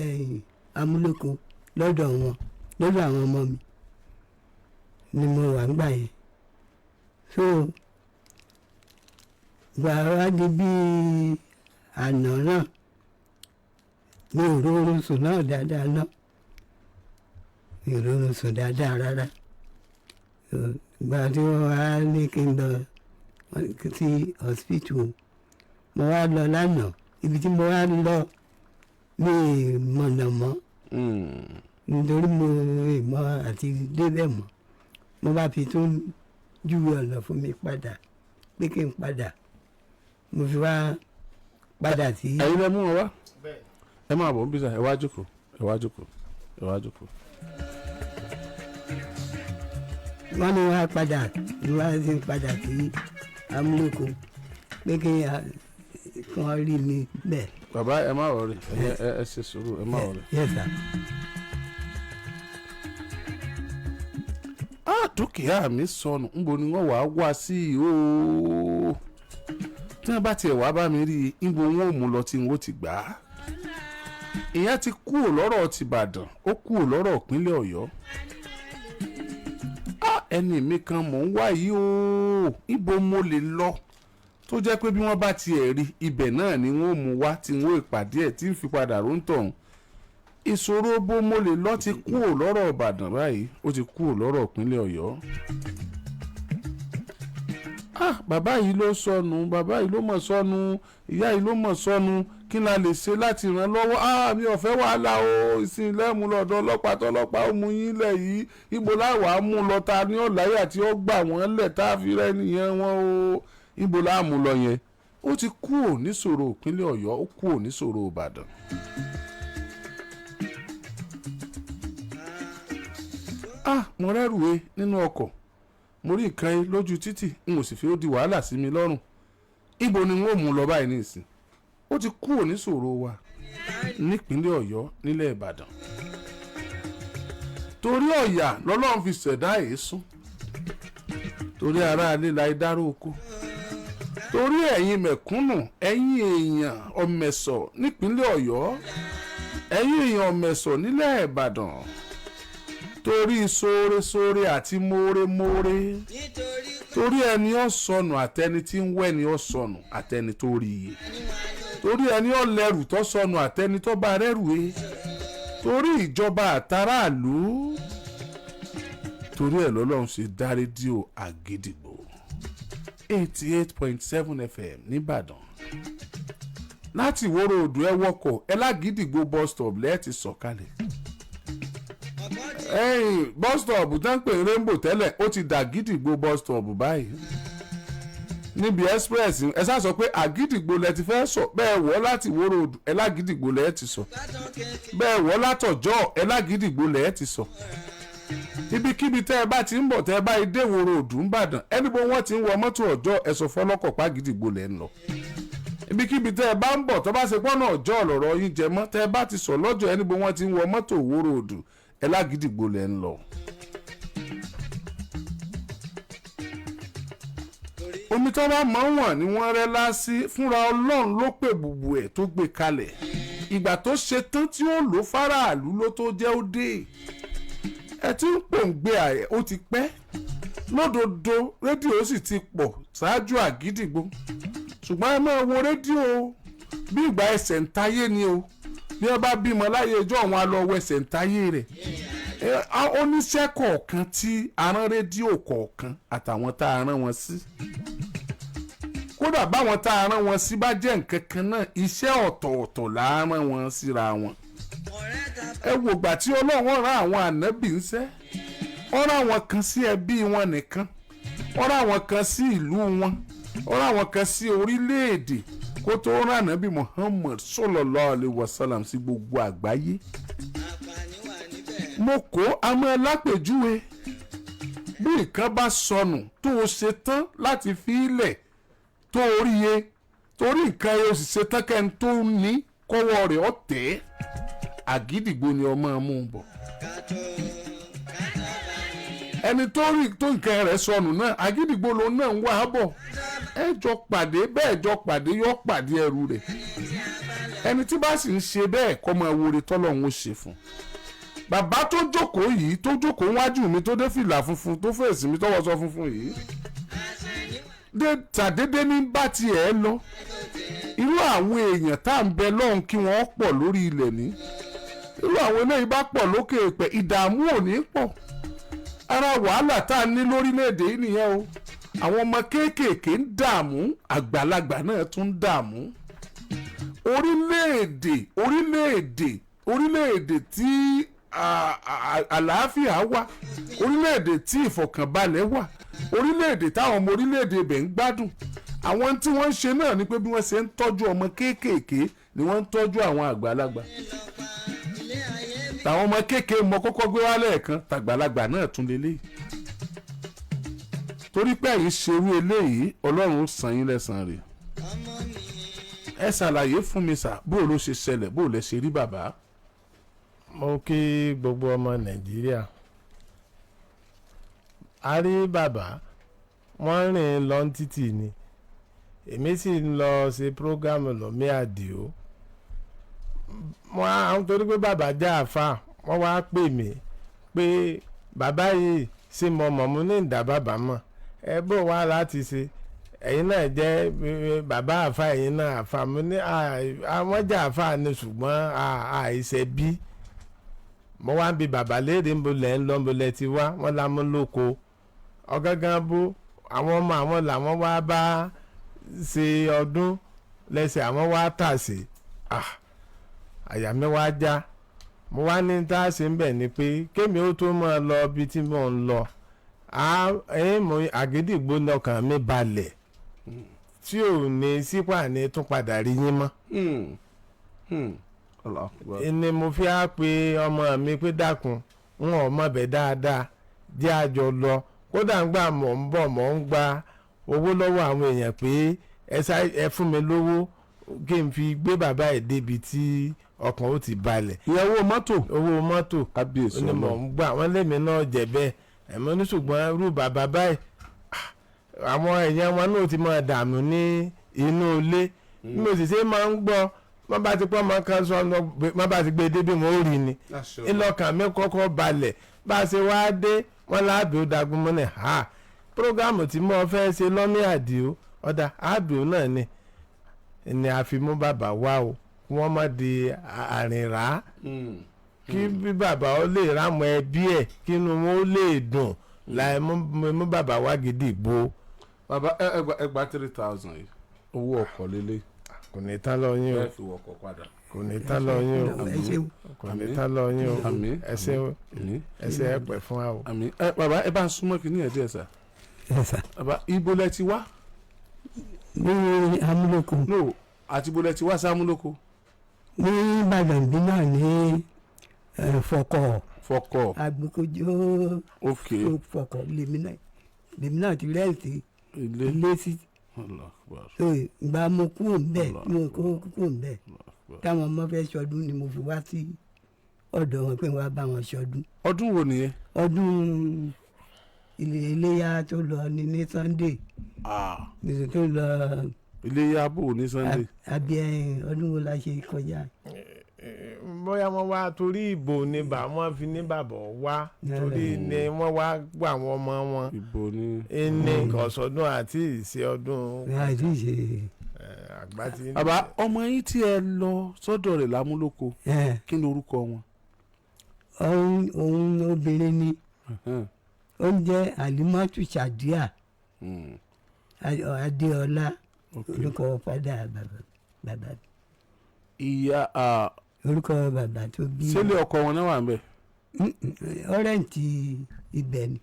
Amúlòkó lọ́dọ̀ wọn lọ́dọ̀ àwọn ọmọ mi ni mo wà ń gbà yẹn so gbàrà di bíi àná náà mi ò rọrùn sùn náà dáadáa náà mi ò rọrùn sùn dáadáa rárá gbà tí wọ́n wá ní kí n lọ sí hospital mo wá lọ lánàá ibi tí mo wá lọ mi mọ̀nà mọ́ nítorí mo mọ̀ àti débẹ̀ mọ́ mo bá fi tún júwe ọ̀nà fún mi padà pé kí n padà mo fi wá padà sí. ẹ̀yin lẹ mú wọn wá ẹ máa bọ̀ ń bí sà ẹ wá jókòó ẹ wá jókòó ẹ wá jókòó. wọ́n ní wọ́n á padà padà sí amúlòkó pé kí wọ́n rí mi bẹ́ẹ̀. bàbá ẹ má wọrí ẹ ṣe sùúrù ẹ má wọrí. Yes sir. dúkìá mi sọnù ńbo ni wọ́n wàá wá sí ooo tí wọ́n bá tiẹ̀ wá bá mi rí i ńbo wọn ò mú lọ tí wọ́n ti gbà á. ìyẹn ti kúrò lọ́rọ̀ tìbàdàn ó kúrò lọ́rọ̀ ìpínlẹ̀ ọ̀yọ́. ẹni mi kan mò ń wá yìí ooo ibo mo lè lọ tó jẹ́ pé bí wọ́n bá tiẹ̀ rí ibẹ̀ náà ni wọ́n mú wá tí wọ́n ìpàdé ẹ̀ tí ń fi padà róńtọ̀hún. ìṣòro bó mo lè lọ ti kúrò lọ́rọ̀ ìbàdàn báyìí ó ti kúrò lọ́rọ̀ ìpínlẹ̀ ọ̀yọ́. bàbá yìí ló sọnù bàbá yìí ló mọ̀ sọnù ìyá yìí ló mọ̀ sọnù kí la lè ṣe láti ràn lọ́wọ́ mi ò fẹ́ wàhálà o ìsìn lẹ́mú lọ́dọ̀ ọlọ́pàá tọ́lọ́pàá ó mú yín lẹ̀ yìí ibo láwàá mú lọ ta ní ọ̀láyà tí ó gbà wọ́n lẹ̀ tá a fi rẹ́ nìyẹn wọn o ibo láàmú lọ yẹn ó ti kúrò níṣòro ìpínlẹ̀ ọ̀yọ́ ó kúrò níṣòro ìbàdàn. mo rẹ́rùwé nínú ọkọ̀ mo rí nǹkan yín lójú títì n ò sì fi ó di wàhálà sí mi lọ́rùn ibo ni n ó mú lọ báyìí nísìn ó ti kúrò níṣòro wa nípínlẹ̀ ọ̀yọ́ nílẹ̀ ìbàdàn torí ọ̀yà lọ́lọ́run fi ṣẹ̀dá èésún torí aráalé la ìdárò oko torí ẹ̀yin mẹ̀kúnnù ẹ̀yin èèyàn ọ̀mẹ̀sọ̀ nípínlẹ̀ ọ̀yọ́ ẹ̀yin èèyàn ọ̀mẹ̀sọ̀ nílẹ̀ ìbàdàn torí sóore àti móore torí ẹni ó sọnù àtẹni tí ń wẹ́ni ó sọnù àtẹni tó rí iye torí ẹni ó lẹ́rù tó sọnù àtẹni tó bá rẹ́rù e torí ìjọba àtàràlú torí ẹ̀ lọ́lọ́run ṣe dá rédíò àgídìgbò 88.7 FM nìbàdàn láti ìwòrò odò ẹ wọkọ̀ ẹ lágídìgbò bus stop lẹ́ẹ̀tì sọ̀kalẹ̀ bus stop tán pè rainbow tẹ́lẹ̀ ó ti dà gídìgbò bus stop báyìí níbi express ẹ sá sọ pé àgídìgbò lẹ ti fẹ́ sọ bẹ́ẹ̀ wọ́ láti ìwòrò odò ẹ lágídìgbò lẹ́ẹ̀ ti sọ bẹ́ẹ̀ wọ́ látọ̀jọ́ ẹ lágídìgbò lẹ́ẹ̀ ti sọ ibikíbi tẹ́ ẹ bá ti ń bọ̀ tẹ́ ẹ bá dé ìwòrò odò ńbàdàn ẹni bó wọ́n ti ń wọ mọ́tò ọjọ́ ẹ sọ fọlọ́kọ̀ pa àgídìgbò lẹ́ ń lọ ibikíbi tẹ́ ẹ bá ń bọ̀ tó bá ṣe pọ́nà ọjọ́ lọ̀rọ̀ yín jẹ mọ́ tẹ́ ẹ bá ti sọ lọ́jọ́ ẹni bó wọ́n ti ń wọ mọ́tò ìwòrò odò ẹ lágídìgbò lẹ́ ń lọ. omi tó bá mọ̀ wọ̀n ni wọ́n rẹ́ lásì fúnra ọlọ́run ló pè bùbù ẹ̀ tó gbé kalẹ̀ ìgbà tó ṣe tán tí ó lò fáráàlú ló tó jẹ́ ó dé ẹ ti ń pòǹgbẹ ààrẹ ó ti pẹ́ lódodo rédíò sì ti pọ̀ ṣáájú àgídìgbò ṣùgbọ́n ẹ máa wo rédíò bí ìgbà ẹsẹ̀ ń tayé ni o bí wọ́n bá bímọ láyé ẹjọ́ àwọn alọ́wọ́ ẹsẹ̀ ń tayé rẹ̀ oníṣẹ́ kọ̀ọ̀kan tí arán rédíò kọ̀ọ̀kan àtàwọn tá a rán wọn sí kódà báwọn tá a rán wọn sí bá jẹ́ nǹkan kan náà iṣẹ́ ọ̀tọ̀ọ̀tọ̀ là á rán wọn síra wọn. ẹ wò gbà tí ọlọ́run rán àwọn ànábì ń ṣẹ́ ó rán àwọn kan sí ẹbí wọn nìkan ó rán àwọn kan sí ìlú wọn ó rán àwọn kan sí orílẹ̀-èdè kó tó rán ànábì Muhammad sallallahu alaihi wasallam sí gbogbo àgbáyé. mo kó amọ̀ lápèjúwe bí nǹkan bá sọnù tó o ṣe tán láti fi ilẹ̀ tó rí e torí nǹkan ẹ o sì ṣe tán kẹ́ni tó ní kọ́wọ́ rẹ̀ ọ̀ tẹ́ àgídìgbò ni ọmọ mú un bọ̀ ẹni tó rí tó nǹkan rẹ̀ sọnù náà àgídìgbò ló náà ń wá bọ̀ ẹ jọ pàdé bẹ́ẹ̀ jọ pàdé yọ pàdé ẹrù rẹ̀ ẹni tí bá sì ń ṣe bẹ́ẹ̀ kọ́ máa wo re tọ́lọ́run ó ṣe fún bàbá tó jókòó yìí tó jókòó wájú mi tó dé fìlà funfun tó fèsì mi tọwọ́ sọ funfun yìí tàdédé ní bá tiẹ̀ lọ irú àwọn èèyàn tá à ń bẹ lọ́hùn kí wọ́n pọ̀ lórí ilẹ̀ ní irú àwọn eléyìí bá pọ̀ lókè èèpẹ̀ ìdààmú ò ní pọ̀ ara wàhálà tá a ní lórílẹ̀‐èdè yìí nìyẹn o àwọn ọmọ kéékèèké ń dààmú àgbàlagbà náà tún ń dààmú orílẹ̀‐èdè tí àlàáfíà wà orílẹ̀‐èdè tí ìfọ̀kànbalẹ̀ wà orílẹ̀-èdè táwọn ọmọ orílẹ̀-èdè ibẹ̀ ń gbádùn àwọn tí wọ́n ń ṣe náà ni pé bí wọ́n ṣe ń tọ́jú ọmọ kéékèèké ni wọ́n ń tọ́jú àwọn àgbàlagbà táwọn ọmọ kéékèèké mọ kọ́kọ́ gbé wá lẹ́ẹ̀kan tàgbàlagbà náà tún lélẹ́yìí torí pé ẹ̀yin ṣerú eléyìí ọlọ́run ó san yín lẹ́san rẹ̀. ọmọ ni ẹ ṣàlàyé fún mi sà bó ló ṣe ṣẹlẹ̀ bó lẹ ṣe rí bàbá. mo kí gbogbo ọmọ nàìjíríà a rí bàbá wọ́n rìn lọ títì ni èmi sì ń lọ ṣe prógámù lọ́mí àdìo wọ́n torí pé bàbá jẹ́ àáfà wọ́n wá pè mí pé bàbá yìí ṣe mọ̀ mọ̀ mo ní ìdá bàbá mọ̀ ẹ bó wá láti ṣe ẹ̀yin náà jẹ́ bàbá àáfà ẹ̀yin náà àáfà mo ní àwọn jẹ́ àáfà ni ṣùgbọ́n àìṣe bí mo wá ń bi bàbá léèrè ńbọlẹ̀ ń lọ ńbọlẹ̀ ti wá wọ́n la mú lóko ọ̀gángan bó àwọn ọmọ àwọn làwọn wá bá ṣe ọdún lẹ́sẹ̀ àwọn wá tà sí àyà mi wá já mo wá ní tá a ṣe ń bẹ̀ ni pé kémi ó tó máa lọ ibi tí mò ń lọ mo àgídìgbò lọkàn mi balẹ̀ tí ò ní sípà ní tún padà rí yín mọ́. Ni mo fi á pe ọmọ mi pé dákun n ò mọ̀ bẹ́ẹ̀ dáadáa jẹ́ àjọ lọ kódà ń gbà mọ̀ ń bọ̀ mọ̀ ń gba owó lọ́wọ́ àwọn èèyàn pé ẹ fún mi lówó kí n fi gbé bàbá ẹ̀ débi tí ọkàn ó ti balẹ̀. ìyẹn owó mọ́tò kábíyèsí ni mò ń gbà wọ́n lèmi náà jẹ́ bẹ́ẹ̀ ẹ̀mọ́ ní ṣùgbọ́n irú bàbá báyìí àwọn èèyàn wọn náà ti máa dààmú ní inú ilé bí mo sì ṣe máa ń gbọ́ wọ́n bá ti pọ́ ọmọ kan sọ wọ́n bá ti gbé débi wọn ó rí ni ìlọkàn mi kọ́kọ́ balẹ̀ bá a ṣe wá dé wọ́n láàbì ó dagun mọ́ ní prógámù tí mo fẹ́ ṣe lọ́mí àdìo ọ̀dà àbìó náà ni a fi mú bàbá wá o kí wọ́n má di àrìnrà kí bí bàbá ó lè rámọ ẹbí ẹ̀ kí inú wọn ó lè dùn láì mú bàbá wá gidi gbó. bàbá ẹgbàá 3,000 yìí owó ọkọ̀ lélẹ̀. kò ní tán lọ yín o ẹ fi wọkọ̀ padà. kò ní tán lọ yín o kò ní tán lọ yín o ẹsẹ ẹ pẹ fún wa o. bàbá ẹ bá ń súnmọ́ kí ní ẹ̀ díẹ̀ sà. bàbá ibo lẹ ti wá. ní amúlòkó. no àti ibo lẹ ti wá sí amúlòkó. ní ìbàdàn bí náà ní fọkọ agbókojó fọkọ lèmi náà ti rẹ́ẹ̀tì ilé sí ìgbà mo kúrò ńbẹ̀ mo kúrò ńbẹ̀ táwọn ọmọ fẹ́ ṣọdún ni mo fi wá sí ọ̀dọ̀ wọn pé wọ́n á bá wọn ṣọdún. ọdún wo nìyẹn. ọdún iléyá tó lọ ní Sunday. tó lọ. iléyá bò ní Sunday. àbí ọdún wo la ṣe kọjá. bóyá wọ́n wá torí ìbò ni wọ́n fi ní bàbá wá torí ni wọ́n wá gbọ́ àwọn ọmọ wọn. ìbò ni. ẹni kọ̀sọ́dún àti ìṣe ọdún. àti ìṣe. àgbà tí. bàbá ọmọ yín tí ẹ lọ sọ́dọ̀ rẹ̀ lámúlòkó kí ni orúkọ wọn. òun obìnrin ni ó ń jẹ́ Alimatu Shadia Adéọlá orúkọ fada bàbá. ìyá orúkọ bàbá tó bí. sílé ọkọ wọn náà wà ń bẹ. ọ̀rẹ́ǹtì ibẹ̀ ni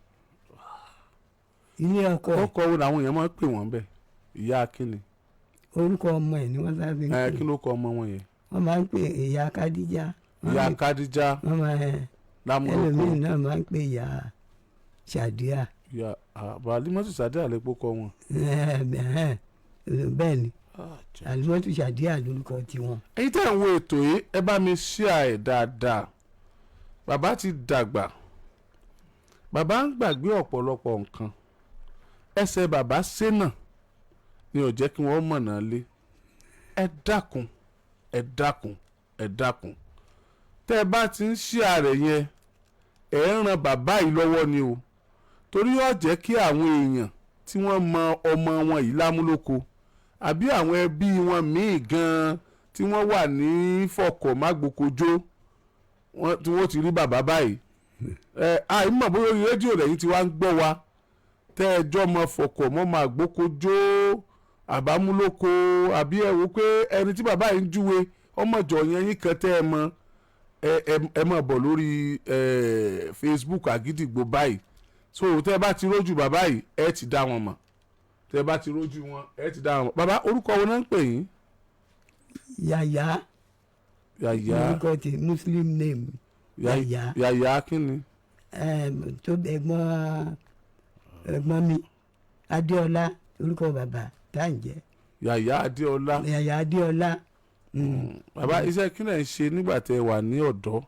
ilé ọkọ. ọkọ wo làwọn èèyàn máa ń pè wọ́n bẹ́ẹ̀ ìyá akínni. orúkọ ọmọ ẹ̀ ni wọ́n sáré ń pè. kí ló kọ ọmọ wọn yẹn. wọ́n máa ń pè ìyá Kádíjà. ìyá Kádíjà. wọ́n máa lámúlòkó. ẹlòmíì náà máa ń pè ìyá Shadia. ìyá Alimatu Shadia lè pọ̀ kọ wọn. bẹ́ẹ̀ ni Alimatu Shadia lórúkọ tiwọn. èyí tẹ́ ń wo ètò yìí ẹ bá mi share ẹ̀ dáadáa bàbá ti dàgbà bàbá ń gbàgbé ọ̀pọ̀lọpọ̀ nǹkan ẹsẹ̀ bàbá sénà ni ò jẹ́ kí wọ́n mọ̀nà lé ẹ dákun ẹ dákun ẹ dákun tẹ́ ẹ bá ti ń share rẹ̀ yẹn ẹ ń ran bàbá yìí lọ́wọ́ ni o torí yóò jẹ́ kí àwọn èèyàn tí wọ́n mọ ọmọ wọn yìí lámúlòkó àbí àwọn ẹbí wọn míì gan-an tí wọ́n wà ní fọkọ̀ mágbókojó tí wọ́n ti rí bàbá báyìí àìmọ̀ bóyá orí rédíò lẹ́yìn tí wọ́n ń gbọ́ wa tẹ́ ẹjọ́ mọ fọkọ̀ mọ́ mágbókojó àbámúlòkó àbí ẹ wò pé ẹni tí bàbá yìí ń júwe ọmọjọ yẹn yín kan tẹ́ ẹ mọ ẹ mọ̀ bọ̀ lórí Facebook Àgídìgbò báyìí so tẹ́ ẹ bá ti rójú bàbá yìí ẹ ti dá wọn mọ̀ tẹ́ ẹ bá ti rójú wọn ẹ ti dá wọn mọ̀ bàbá orúkọ wọn náà ń pè yín. Yàyà orúkọ ti Muslim name Yàyà kí ni. tó ẹ̀gbọ́n mi Adéọlá orúkọ bàbá tá à ń jẹ́. Yàyà Adéọlá. Yàyà Adéọlá. Bàbá iṣẹ́ kí lẹ̀ ń ṣe nígbà tẹ́ wà ní ọ̀dọ́?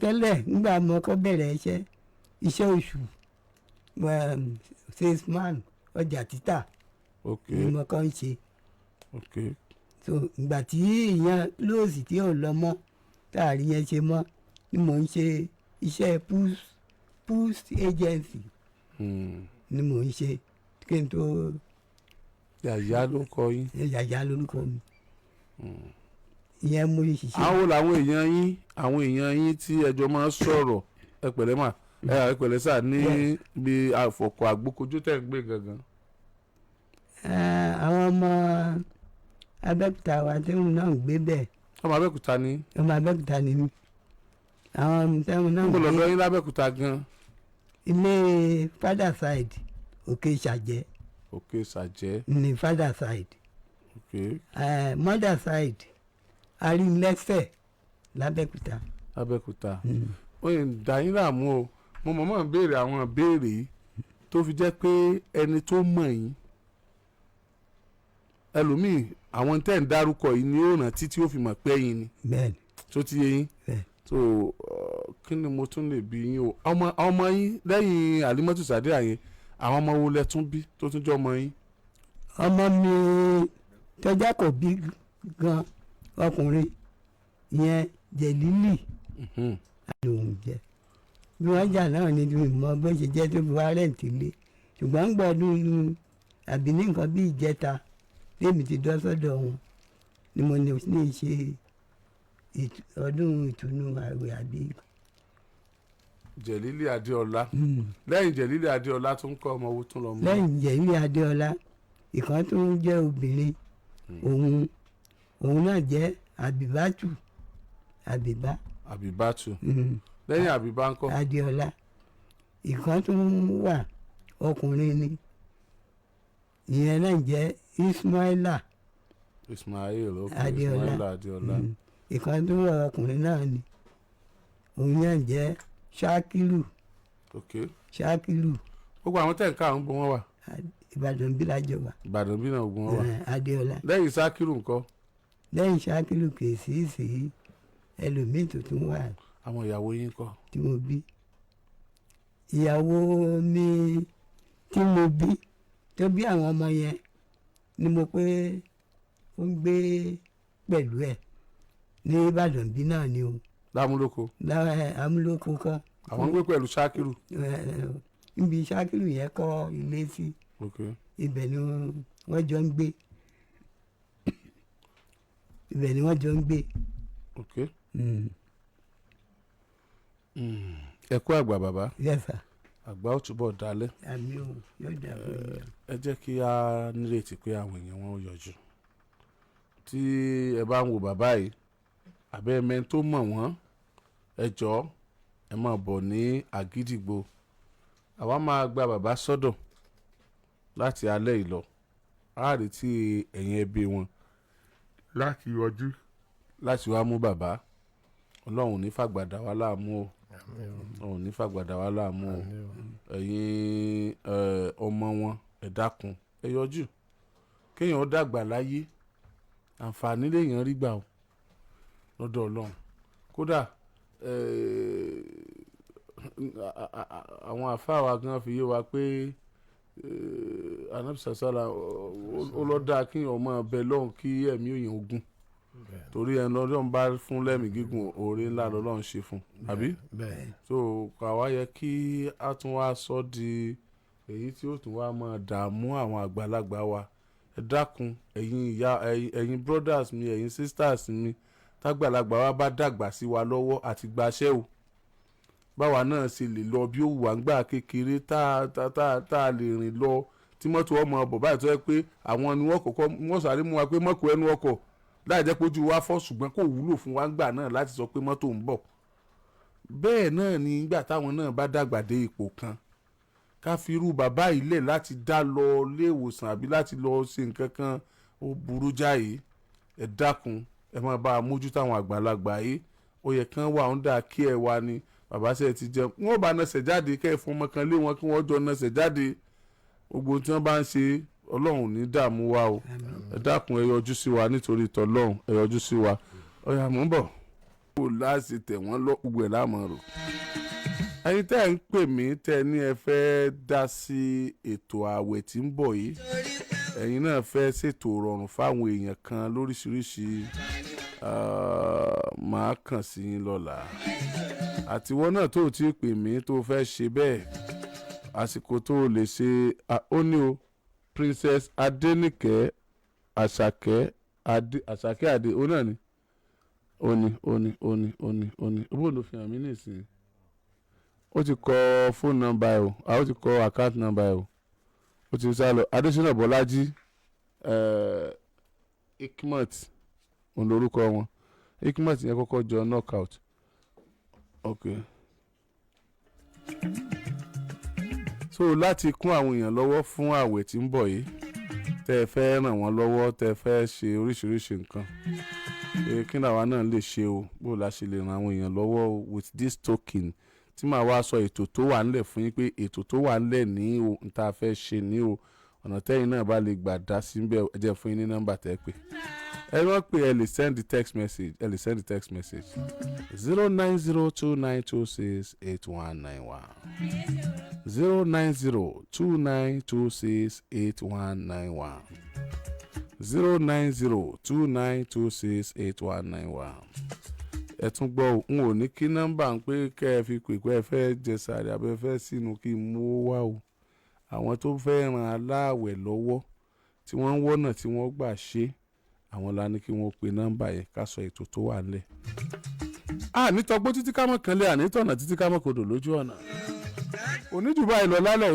Tẹ́lẹ̀ nígbà mo kọ́ bẹ̀rẹ̀ iṣẹ́ oṣù salesman ọjà títà ni mo kọ́ ń ṣe. So ìgbà tí ìyẹn lóòsì tí ò lọ mọ́ táàrí yẹn ṣe mọ́ ni mò ń ṣe iṣẹ́ push agency ni mò ń ṣe kí n tó. Yàyà ló kọ yín. Yàyà lórúkọ mi. Ìyẹn mo ṣiṣẹ́. Àwọn làwọn èèyàn yín tí ẹjọ́ máa ń sọ̀rọ̀ ẹ pẹ̀lẹ́ mà ẹ pẹ̀lẹ́ sà ní bí àfọ̀kọ̀ àgbókojú tẹ̀ ń gbé gangan. Àwọn ọmọ Abẹ́òkúta wa tí wọn náà ń gbé bẹ́ẹ̀. Ọmọ Abẹ́òkúta ni. Ọmọ Abẹ́òkúta ni mí. Àwọn tí wọn náà ń gbé. Níbo lọ́dọ̀ yín lábẹ́òkúta gan? Ilé father side Òkè Ìṣàjẹ́. Òkè Ìṣàjẹ́. Ní father side. Mother side Arínlẹ́sẹ̀ lábẹ́òkúta. Abẹ́òkúta. Ó yẹn dá yín láàmú o mo mọ̀ ń béèrè àwọn ìbéèrè yìí tó fi jẹ́ pé ẹni tó mọ̀ yín ẹlòmíì àwọn tẹ́ ń dárúkọ yìí ni ó rántí tí ó fi mọ̀ pé yín ni. Bẹ́ẹ̀ni. Tó ti yé yín. So kí ni mo tún lè bí yín o ọmọ yín lẹ́yìn Àlímọ́tù Sàdíà yẹn àwọn ọmọ wo lẹ tún bí tó tún jẹ́ ọmọ yín? Ọmọ mi tọ́jà kò bí gan ọkùnrin yẹn Jẹ̀lílì lòun jẹ bí wọ́n jà náà ní ìmọ̀ bó ṣe jẹ́ tó fi wá rẹ̀ǹtì lé ṣùgbọ́n ń gbọ́dún àbí ní nǹkan bí ìjẹta lèmi ti dọ́ sọ́dọ̀ wọn ni mo ní ṣe ọdún ìtùnú àwẹ̀ àbí. Jẹ̀lílì Adéọlá. Lẹ́yìn Jẹ̀lílì Adéọlá tó ń kọ́ ọmọ owó tún lọ mọ́. Lẹ́yìn Jẹ̀lílì Adéọlá ìkan tó ń jẹ́ obìnrin òun náà jẹ́ Àbíbátù. Lẹ́yìn Àbíbá ńkọ́? Adéọlá. Ìkan tó ń wà ọkùnrin ni ìyẹn náà jẹ́ Ismaila Adéọlá. Ìkan tó wà ọkùnrin náà ni òun náà jẹ́ Ṣákírù. Ṣákírù. Gbogbo àwọn tẹ̀ ń ká àwọn gbogbo wọn wà. Ìbàdàn bí lájọ wà. Ìbàdàn bí náà gbogbo wọn wà. Adéọlá. Lẹ́yìn Ṣákírù ńkọ́? Lẹ́yìn Ṣákírù kì í sí ẹlòmíì tó tún wà. Àwọn ìyàwó yín ńkọ́? Tí mo bí. Ìyàwó mi tí mo bí tó bí àwọn ọmọ yẹn ni mo pé ó ń gbé pẹ̀lú ẹ̀ ní Ìbàdàn bí náà ni o. Lámúlòkó? Amúlòkó kọ́. Àwọn ń gbé pẹ̀lú Ṣákírù? Níbi Ṣákírù yẹn kọ́ ilé sí. Ibẹ̀ ni wọ́n jọ ń gbé. Ẹ kú àgbà bàbá. Yes sir. Àgbà ó túbọ̀ dalẹ̀. Àmì ò yóò dàbí ìyá. Ẹ jẹ́ kí a nírètí pé àwọn èèyàn wọn yọjú. Tí ẹ bá ń wo bàbá yìí àbẹ́ ẹ̀mẹ́ tó mọ̀ wọ́n ẹ jọ̀ọ́ ẹ máa bọ̀ ní Àgídìgbò. Àwa máa gba bàbá sọ́dọ̀ láti alẹ́ ìlọ. A retí ẹ̀yin ẹbí wọn láti yọjú láti wá mú bàbá. Ọlọ́run ní fàgbàdà wa láàmú o. Ọlọ́run ní fàgbàdà wa láàmú o. Ẹ̀yin ọmọ wọn ẹ dákun ẹ yọjú. Kéèyàn ó dàgbà láyé àǹfààní lèèyàn rí gbà o lọ́dọ̀ Ọlọ́run. Kódà àwọn àfáà wa gan fi yé wa pé anabisasala ó lọ dáa kí ọmọ bẹ lọ́hùn kí ẹ̀mí òyìn ogun torí ẹni Ọlọ́run bá fún lẹ́mìí gígùn oore ńlá lọ́lọ́run ṣe fún àbí so àwa yẹ kí a tún wá sọ di èyí tí ó tún wá máa dààmú àwọn àgbàlagbà wa ẹ dákun ẹ̀yin brothers mi ẹ̀yin sisters mi tágbàlagbà wa bá dàgbà sí wa lọ́wọ́ àti gbaṣẹ́ o báwa náà ṣe lè lọ bí ó wù wá ń gbà kékeré tá a lè rìn lọ tí mọ́tò ọmọ ọbọ̀ báyìí tó yẹ pé àwọn ni wọ́n sáré mú wa pé mọ́kò ẹnu ọkọ̀ láì jẹ́ pé ojú wa fọ́ ṣùgbọ́n kò wúlò fún wa ń gbà náà láti sọ pé mọ́tò ń bọ̀ bẹ́ẹ̀ náà ni nígbà táwọn náà bá dàgbà dé ipò kan ká fi irú bàbá yìí lẹ̀ láti dá lọ ilé ìwòsàn àbí láti lọ ṣe nǹkan kan ó burú jáì ẹ dákun ẹ máa bá a mójú táwọn àgbàlagbà yìí ó yẹ kán wà ń dà kí ẹ wá ni bàbá ṣe ti jẹun wọn bá nọsẹ̀ jáde kẹ́ ẹ̀ fún ọmọ kan lé wọn kí wọ́n jọ nọsẹ̀ jáde gbogbo tí wọ́n bá ń ṣe ọlọ́run ní dààmú wa o ẹ dákun ẹ yọjú sí wa nítorí tọlọ́run ẹ yọjú sí wa ọ̀yà mò ń bọ̀ kó láti tẹ̀ wọ́n lọ gbogbo ẹ̀ láàmú rò. ẹ̀yin tẹ́ ẹ̀ ń pè mí tẹ́ ní ẹ fẹ́ dá sí ètò ààwẹ̀ tí ń bọ̀ yìí ẹ̀yin náà fẹ́ ṣètò rọrùn fáwọn èèyàn kan lóríṣiríṣi máa kàn sí yín lọ́la àtiwọ́ náà tó ti pè mí tó fẹ́ ṣe bẹ́ẹ̀ àsìkò tó lè ṣe ó ní o Princess Adenike Àṣàkẹ́ Adé ó náà ni ó bó ló fi hàn mí nísìnyí ó ti kọ fóònù nọ́mbà ẹ o ó ti kọ àkáǹtì nọ́mbà ẹ o ó ti sá lọ Adésínà Bọ́lájí Ikmat òun lórúkọ wọn Ikmat yẹn kọ́kọ́ jọ knockout ok so láti kún àwọn èèyàn lọ́wọ́ fún àwẹ̀ tí ń bọ̀ yìí tẹ́ ẹ fẹ́ ràn wọ́n lọ́wọ́ tẹ́ ẹ fẹ́ ṣe oríṣiríṣi nǹkan kí làwa náà lè ṣe o bó la ṣe lè ràn àwọn èèyàn lọ́wọ́ o with this token tí màá wá sọ ètò tó wà nílẹ̀ fún yín pé ètò tó wà nílẹ̀ ní o n ta fẹ́ ṣe ní o ọ̀nà tẹ́yìn náà bá lè gbà dá sí bẹ́ẹ̀ ẹ jẹ́ fún yín ní nọ́mbà tẹ́ pé ẹ wọ́n pé ẹ lè send the text message 09029268191 09029268191 09029268191 ẹ tún gbọ́ n ò ní kí nọ́mbà ń pé kẹ́ ẹ fi pè pé ẹ fẹ́ jẹ sàárẹ̀ abẹ́ fẹ́ sínú kí n mú wá o àwọn tó fẹ́ ran aláàwẹ̀ lọ́wọ́ tí wọ́n ń wọ́nà tí wọ́n gbà ṣe àwọn la ní kí wọ́n pe nọ́mbà yẹn ká sọ ètò tó wà nílẹ̀. nítọ́gbó títí ká mọ̀ kan lé ànítọ̀nà títí ká mọ̀ kodò lójú ọ̀nà oníjùbà ìlọ lálẹ́